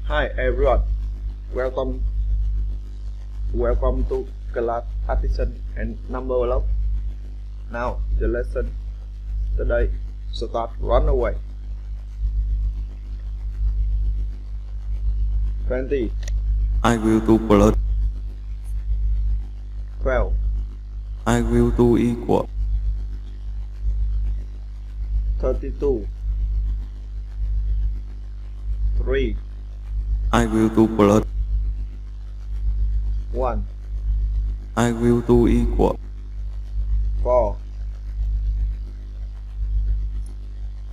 Hi everyone, welcome to class addition and number log. Now the lesson today start run away. 20. I will do plus. 12. I will do equal. 32. 3. I will do plus. 1. I will do equal. 4.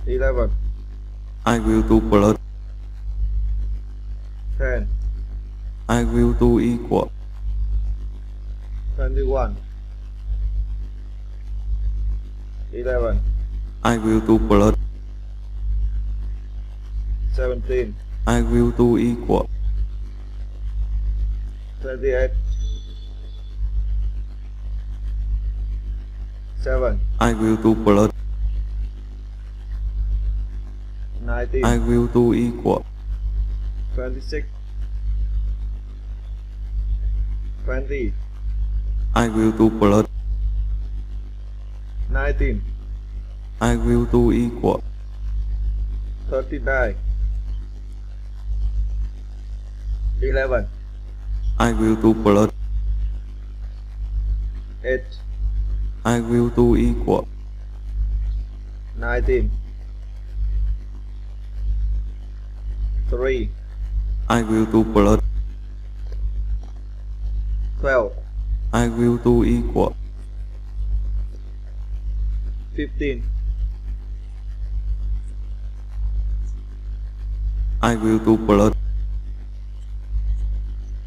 11. I will do plus. 10. I will do equal. 21. 11. I will do plus. 17. I will do equal. 28. 7. I will do plus. 19. I will do equal. 26. 20. I will do plus. 19. I will do equal. 39. 11. I will do plus. 8. I will do equal. 19. 3. I will do plus. 12. I will do equal. 15. I will do plus.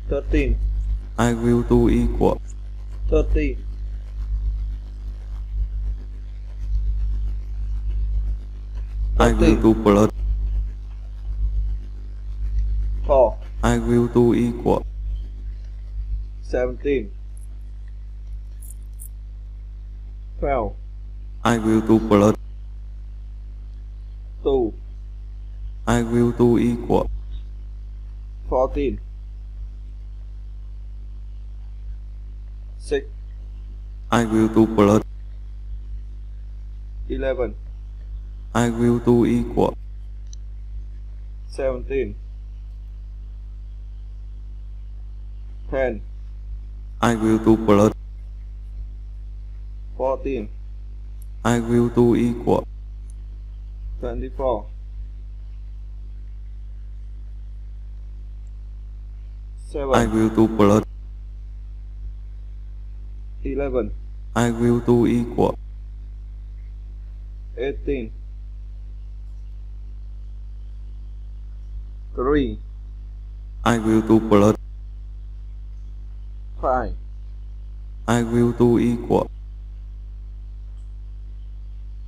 13. I will do equal. 30. I will do plus. 4. I will do equal. 17. 12. I will do plus. 2. I will do equal. 14. 6. I will do plus. 11. I will do equal. 17. 10. I will do plus. 14. I will do equal. 24. 7. I will do plus. 11. I will do equal. 18. 3. I will do plus. 5. I will do equal.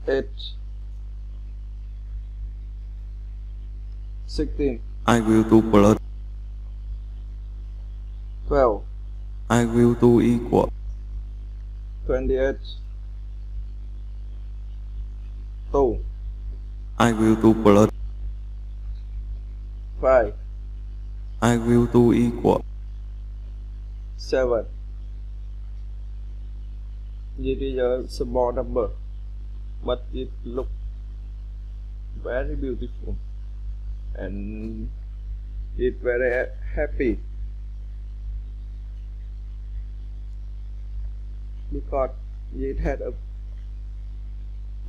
8. 16. I will do plus. 12. I will do equal. 28. 2. I will do plus. 5. I will do equal. 7. It is a small number, but it looks very beautiful and it very happy because it had a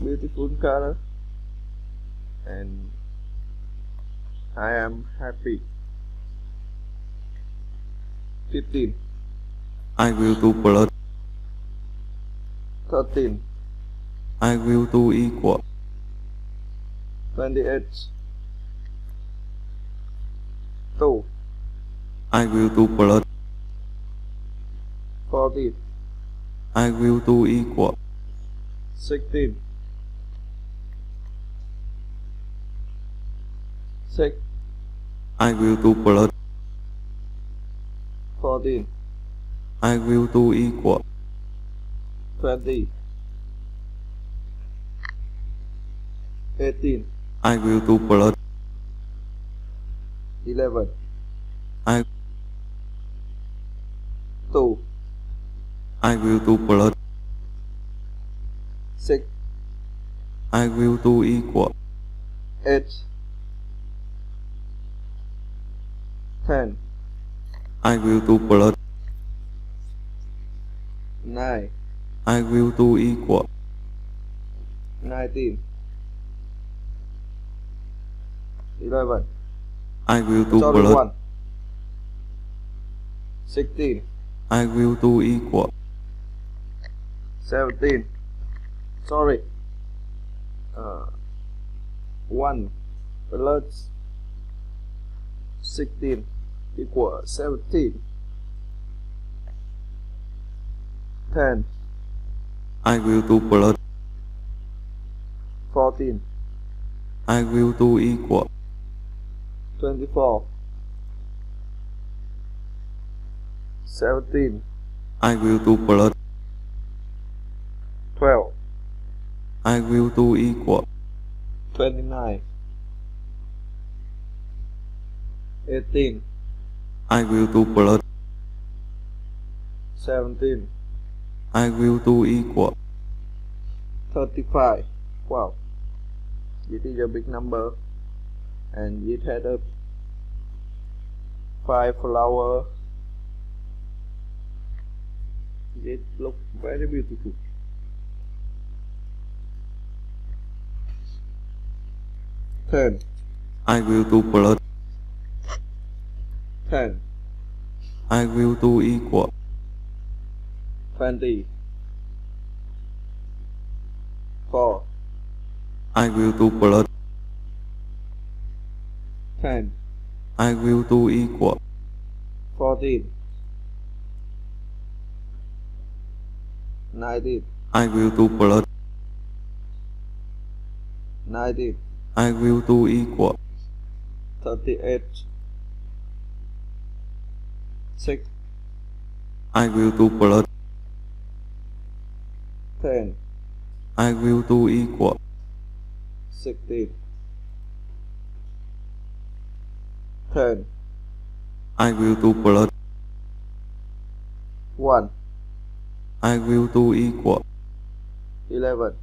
beautiful color and I am happy. 15. I will do plus. 13. I will do equal. 28. 2. I will do plus. 14. I will do equal. 16. 6. I will do plus. 14. I will do equal. 20. 18. I will do plus. 11. I 2, I will do plus. 6, I will do equal. 8, 10, I will do plus. 9, I will do equal. 19, 11, I will do sorry, plus. 1, 16, I will do equal. 17, sorry, 1 plus 16 equal 17, 10, I will do plus. 14, I will do equal. 24, 17, I will do plus. 12, I will do equal. 29, 18, I will do plus. 17, I will do equal. 35. Wow, it is a big number, and it had a 5 flower. It looked very beautiful. 10, I will do plus. 10, I will do equal. 20, 4, I will do plus. 10, I will do equal. 14, 19, I will do plus. 19, I will do equal. 38, 6, I will do plus. 10, I will do equal. 16, 10, I will do plus. 1, I will do equal. 11,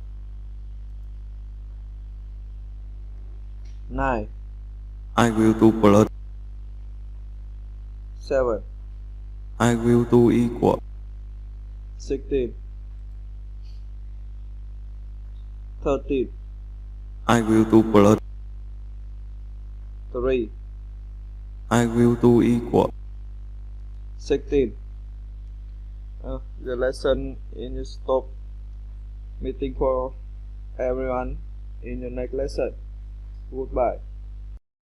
9, I will do plus. 7, I will do equal. 16, 13, I will do plus. 3, I will do equal. 16. The lesson is stop. Meeting for everyone in the next lesson. Goodbye.